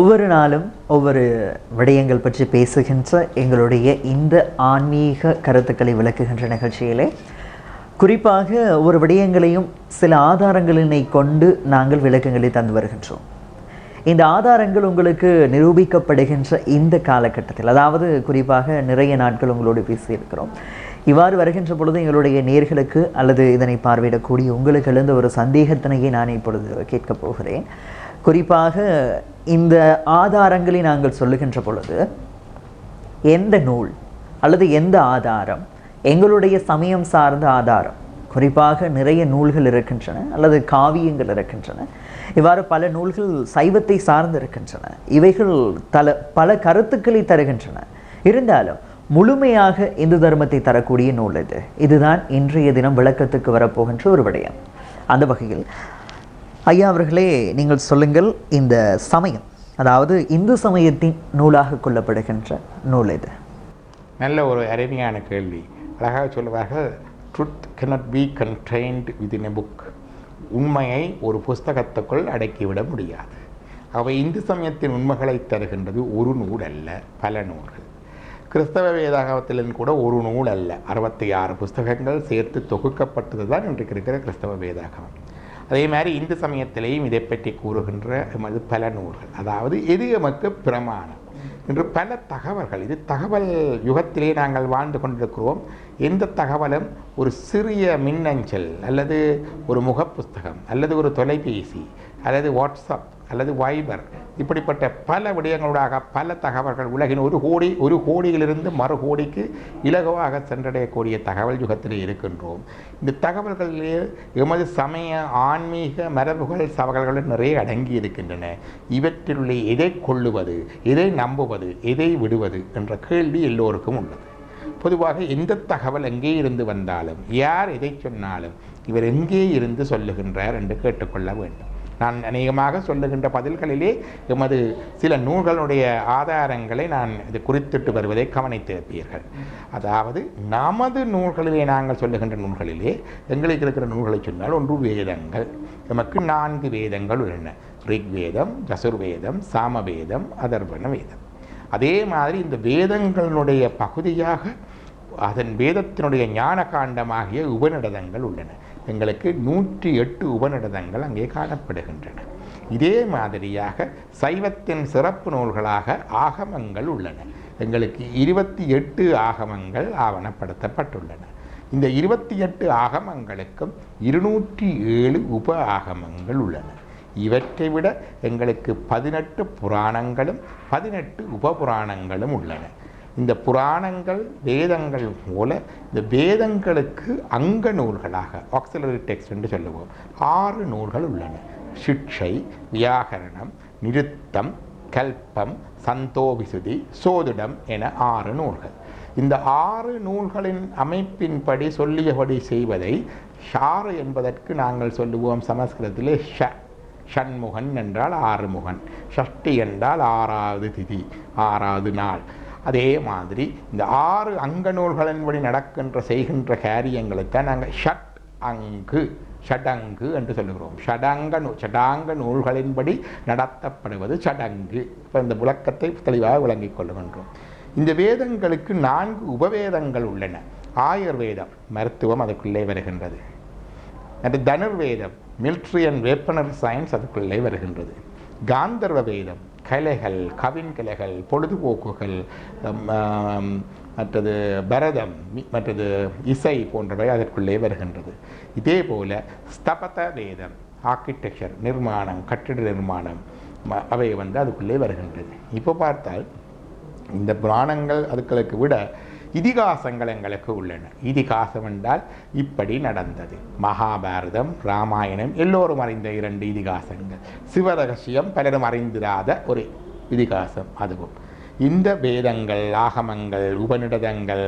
ஒவ்வொரு நாளும் ஒவ்வொரு விடயங்கள் பற்றி பேசுகின்ற எங்களுடைய இந்த ஆன்மீக கருத்துக்களை விளக்குகின்ற நிகழ்ச்சியிலே குறிப்பாக ஒவ்வொரு விடயங்களையும் சில ஆதாரங்களினை கொண்டு நாங்கள் விளக்கங்களை தந்து வருகின்றோம். இந்த ஆதாரங்கள் உங்களுக்கு நிரூபிக்கப்படுகின்ற இந்த காலகட்டத்தில், அதாவது குறிப்பாக நிறைய நாட்கள் உங்களோடு பேசியிருக்கிறோம். இவ்வாறு வருகின்ற பொழுது எங்களுடைய நேர்களுக்கு அல்லது இதனை பார்வையிடக்கூடிய உங்களுக்கு எழுந்த ஒரு சந்தேகத்தினையே நான் இப்பொழுது கேட்கப் போகிறேன். குறிப்பாக இந்த ஆதாரங்களை நாங்கள் சொல்லுகின்ற பொழுது எந்த நூல் அல்லது எந்த ஆதாரம் எங்களுடைய சமயம் சார்ந்த ஆதாரம், குறிப்பாக நிறைய நூல்கள் இருக்கின்றன அல்லது காவியங்கள் இருக்கின்றன. இவ்வாறு பல நூல்கள் சைவத்தை சார்ந்து இருக்கின்றன. இவைகள் பல கருத்துக்களை தருகின்றன. இருந்தாலும் முழுமையாக இந்து தர்மத்தை தரக்கூடிய நூல் இதுதான் இன்றைய தினம் விளக்கத்துக்கு வரப்போகின்ற ஒரு விடயம். அந்த வகையில் ஐயா அவர்களே, நீங்கள் சொல்லுங்கள், இந்த சமயம், அதாவது இந்து சமயத்தின் நூலாக கொள்ளப்படுகின்ற நூல் எது? நல்ல ஒரு அருமையான கேள்வி. அழகாக சொல்லுவார்கள், truth cannot be contained within a book. உண்மையை ஒரு புஸ்தகத்துக்குள் அடக்கிவிட முடியாது. அவை இந்து சமயத்தின் உண்மைகளை தருகின்றது ஒரு நூல் அல்ல, பல நூல்கள். கிறிஸ்தவ வேதாகமத்திலும் கூட ஒரு நூல் அல்ல, 66 புஸ்தகங்கள் சேர்த்து தொகுக்கப்பட்டது தான் இன்றைக்கு இருக்கிற கிறிஸ்தவ வேதாகமம். அதே மாதிரி இந்து சமயத்திலேயும் இதை பற்றி கூறுகின்ற எமது பல நூல்கள். அதாவது எது எமக்கு பிரமாணம் என்று பல தகவல்கள். இது தகவல் யுகத்திலே நாங்கள் வாழ்ந்து கொண்டிருக்கிறோம். எந்த தகவலும் ஒரு சிறிய மின்னஞ்சல் அல்லது ஒரு முகப்புஸ்தகம் அல்லது ஒரு தொலைபேசி அல்லது வாட்ஸ்அப் அல்லது வைபர், இப்படிப்பட்ட பல விடயங்களூடாக பல தகவல்கள் உலகின் ஒரு கோடியிலிருந்து மறு கோடிக்கு இலகுவாக சென்றடையக்கூடிய தகவல் யுகத்திலே இருக்கின்றோம். இந்த தகவல்களிலே எமது சமய ஆன்மீக மரபுகள் சவல்கள் நிறைய அடங்கி இருக்கின்றன. இவற்றிலே எதை கொள்ளுவது, எதை நம்புவது, எதை விடுவது என்ற கேள்வி எல்லோருக்கும் உள்ளது. பொதுவாக எந்த தகவல் எங்கே இருந்து வந்தாலும், யார் எதை சொன்னாலும், இவர் எங்கே இருந்து சொல்லுகின்றார் என்று கேட்டுக்கொள்ள வேண்டும். நான் அநேகமாக சொல்லுகின்ற பதில்களிலே எமது சில நூல்களுடைய ஆதாரங்களை நான் இது குறித்திட்டு வருவதை கவனித்திருப்பீர்கள். அதாவது நமது நூல்களிலே, நாங்கள் சொல்லுகின்ற நூல்களிலே எங்களுக்கு இருக்கிற நூல்களை சொன்னால், ஒன்று வேதங்கள். நமக்கு 4 வேதங்கள் உள்ளன. ரிக்வேதம், யசுர்வேதம், சாமவேதம், அதர்வண வேதம். அதே மாதிரி இந்த வேதங்களுடைய பகுதியாக அதன் வேதத்தினுடைய ஞான காண்டமாகிய உபநிடதங்கள் உள்ளன. எங்களுக்கு 108 உபநிடதங்கள் அங்கே காணப்படுகின்றன. இதே மாதிரியாக சைவத்தின் சிறப்பு நூல்களாக ஆகமங்கள் உள்ளன. எங்களுக்கு 28 ஆகமங்கள் ஆவணப்படுத்தப்பட்டுள்ளன. இந்த 28 ஆகமங்களுக்கும் 207 உப ஆகமங்கள் உள்ளன. இவற்றை விட எங்களுக்கு 18 புராணங்களும் 18 உப புராணங்களும் உள்ளன. இந்த புராணங்கள் வேதங்கள் போல இந்த வேதங்களுக்கு அங்க நூல்களாக ஆக்சிலரி டெக்ஸ்ட் என்று சொல்லுவோம் 6 நூல்கள் உள்ளன. சிக்ஷை, வியாகரணம், நிருத்தம், கல்பம், சந்தோவிசுதி, சோதிடம் என 6 நூல்கள். இந்த 6 நூல்களின் அமைப்பின்படி சொல்லியபடி செய்வதை ஷாறு என்பதற்கு நாங்கள் சொல்லுவோம் சமஸ்கிருதத்திலே ஷண்முகன் என்றால் 6 முகன், ஷஷ்டி என்றால் 6வது திதி, 6வது நாள். அதே மாதிரி இந்த 6 அங்க நூல்களின்படி நடக்கின்ற செய்கின்ற காரியங்களைத்தான் நாங்கள் ஷடங்கு என்று சொல்லுகிறோம். ஷடாங்க நூல்களின்படி நடத்தப்படுவது சடங்கு. இப்போ இந்த விளக்கத்தை தெளிவாக விளங்கிக் கொள்ளுகின்றோம். இந்த வேதங்களுக்கு 4 உபவேதங்கள் உள்ளன. ஆயுர்வேதம், மருத்துவம் அதுக்குள்ளே வருகின்றது. தனுர்வேதம், மிலிட்ரி அண்ட் வெப்பனரி சயின்ஸ் அதுக்குள்ளே வருகின்றது. காந்தர்வ வேதம், கலைகள், கவின்கலைகள், பொழுதுபோக்குகள், மற்றது பரதம், மற்றது இசை போன்றவை அதற்குள்ளே வருகின்றது. இதே போல ஸ்தபத வேதம், ஆர்கிடெக்சர், நிர்மாணம், கட்டிட நிர்மாணம், அவை அதுக்குள்ளே வருகின்றது. இப்போ பார்த்தால் இந்த புராணங்கள் அதுக்களுக்கு விட இதிகாசங்கள் எங்களுக்கு உள்ளன. இதிகாசம் என்றால் இப்படி நடந்தது. மகாபாரதம், ராமாயணம் எல்லோரும் அறிந்த 2 இதிகாசங்கள். சிவரகசியம் பலரும் அறிந்திராத ஒரு இதிகாசம் அதுவும். இந்த வேதங்கள், ஆகமங்கள், உபநிடதங்கள்,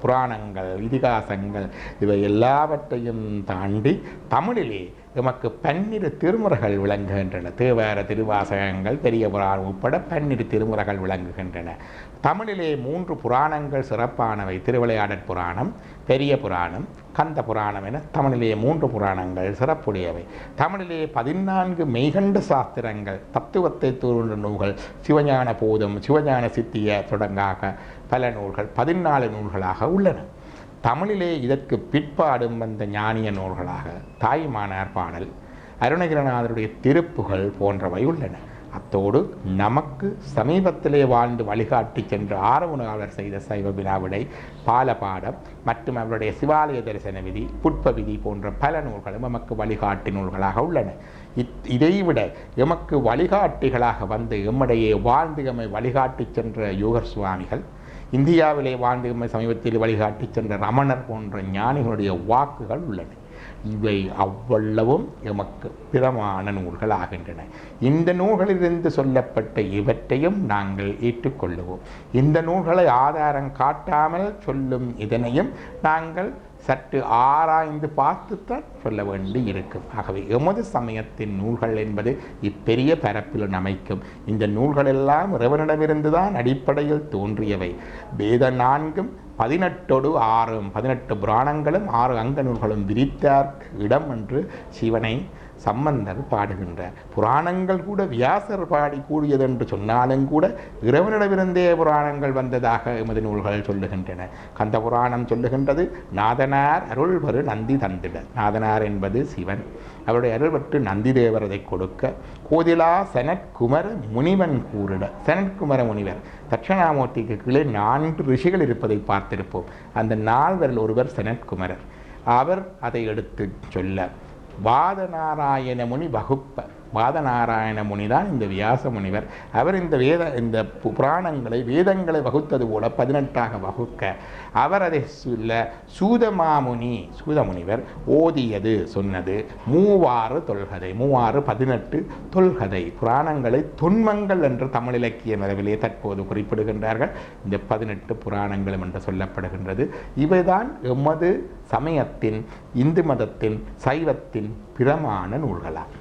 புராணங்கள், இதிகாசங்கள் இவை எல்லாவற்றையும் தாண்டி தமிழிலே எமக்கு 12 திருமுறைகள் விளங்குகின்றன. தேவார, திருவாசகங்கள், பெரிய புராணம் உட்பட 12 திருமுறைகள் விளங்குகின்றன. தமிழிலே 3 புராணங்கள் சிறப்பானவை. திருவிளையாடற் புராணம், பெரிய புராணம், கந்த புராணம் என தமிழிலே 3 புராணங்கள் சிறப்புடையவை. தமிழிலே 14 மெய்கண்ட சாஸ்திரங்கள், தத்துவத்தை தூண்டுகின்ற நூல்கள், சிவஞான போதம், சிவஞான சித்திய தொடங்காக பல நூல்கள் 14 நூல்களாக உள்ளன. தமிழிலே இதற்கு பிற்பாடும் வந்த ஞானிய நூல்களாக தாய்மானார் பாடல், அருணகிரிநாதருடைய திருப்புகள் போன்றவை உள்ளன. அத்தோடு நமக்கு சமீபத்திலே வாழ்ந்து வழிகாட்டி சென்ற ஆரவுணாளர் செய்த சைவ வினாவிடை, பாலபாடம் மற்றும் அவருடைய சிவாலய தரிசன விதி, புட்ப விதி போன்ற பல நூல்களும் எமக்கு வழிகாட்டி நூல்களாக உள்ளன. இதைவிட எமக்கு வழிகாட்டிகளாக வந்து எம்முடைய வாழ்ந்து எம்மை வழிகாட்டி சென்ற யோகர் சுவாமிகள், இந்தியாவிலே வாழ்ந்து எம்மை சமீபத்தில் வழிகாட்டி சென்ற ரமணர் போன்ற ஞானிகளுடைய வாக்குகள் உள்ளன. இவை அவ்வளவும் எமக்கு பிறமான நூல்கள் ஆகின்றன. இந்த நூல்களிலிருந்து சொல்லப்பட்ட இவற்றையும் நாங்கள் ஏற்றுக்கொள்ளுவோம். இந்த நூல்களை ஆதாரம் காட்டாமல் சொல்லும் இதனையும் நாங்கள் சற்று ஆராய்ந்து பார்த்துத்தான் சொல்ல வேண்டி இருக்கும். ஆகவே எமது சமயத்தின் நூல்கள் என்பது இப்பெரிய பரப்பில் அமைக்கும். இந்த நூல்கள் எல்லாம் இறைவனிடமிருந்து தான் அடிப்படையில் தோன்றியவை. வேத 4ம் 18 புராணங்களும் 6 அங்க நூல்களும் விரித்தார்க்கு இடம் என்று சிவனை சம்பந்தர் பாடுகின்றார். புராணங்கள் கூட வியாசர் பாடி கூடியது என்று சொன்னாலும் கூட இறைவனிடமிருந்தே புராணங்கள் வந்ததாக எமது நூல்கள் சொல்லுகின்றன. கந்த புராணம் சொல்லுகின்றது, நாதனார் அருள்வரு நந்தி தந்திட. நாதனார் என்பது சிவன். அவருடைய அருள் பெற்று நந்தி தேவர் அதை கொடுக்க, கோதிலா சனற்குமர முனிவன் கூறிட. சனற்குமர முனிவர், தட்சிணாமூர்த்திக்கு கீழே 4 ரிஷிகள் இருப்பதை பார்த்திருப்போம். அந்த 4 ஒருவர் சனற்குமரர். அவர் அதை எடுத்து சொல்ல, வாதநாராயண முனி வகுப்ப. வாதநாராயண முனி தான் இந்த வியாச முனிவர். அவர் இந்த புராணங்களை, வேதங்களை வகுத்தது போல 18ஆக வகுக்க, அவர் அதை சொல்ல சூதமுனிவர் ஓதியது சொன்னது 36 தொல்கதை. 18 தொல்கதை புராணங்களை தொன்மங்கள் என்று தமிழ் இலக்கிய நிலவிலே தற்போது குறிப்பிடுகின்றார்கள். இந்த 18 புராணங்களும் என்று சொல்லப்படுகின்றது. இவைதான் எமது சமயத்தின், இந்து மதத்தின், சைவத்தின் பிறமான நூல்களாகும்.